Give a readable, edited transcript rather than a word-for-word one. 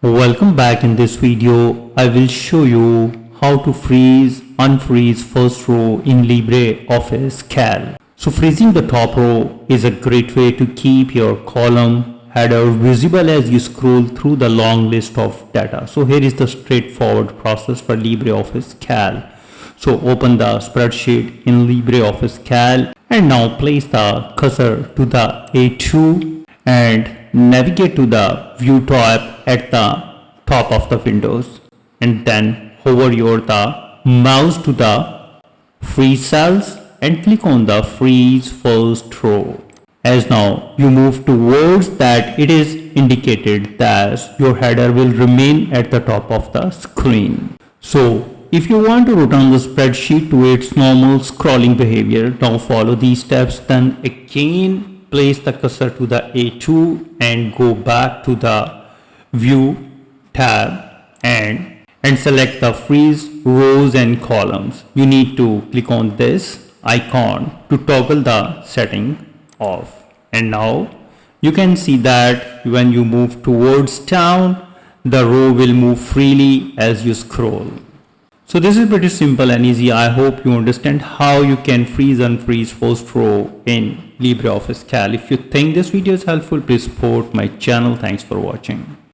Welcome back. In this video, I will show you how to freeze, unfreeze first row in LibreOffice Calc. So freezing the top row is a great way to keep your column header visible as you scroll through the long list of data. So here is the straightforward process for LibreOffice Calc. So open the spreadsheet in LibreOffice Calc and now place the cursor to the A2 and navigate to the View tab at the top of the windows, and then hover the mouse to the freeze cells and click on the freeze first row. As now you move towards that, it is indicated that your header will remain at the top of the screen. So if you want to return the spreadsheet to its normal scrolling behavior, now follow these steps. Then again place the cursor to the A2 and go back to the View tab and select the freeze rows and columns. You need to click on this icon to toggle the setting off. And now you can see that when you move towards down, the row will move freely as you scroll. So this is pretty simple and easy. I hope you understand how you can freeze and unfreeze first row in LibreOffice Calc. If you think this video is helpful, please support my channel. Thanks for watching.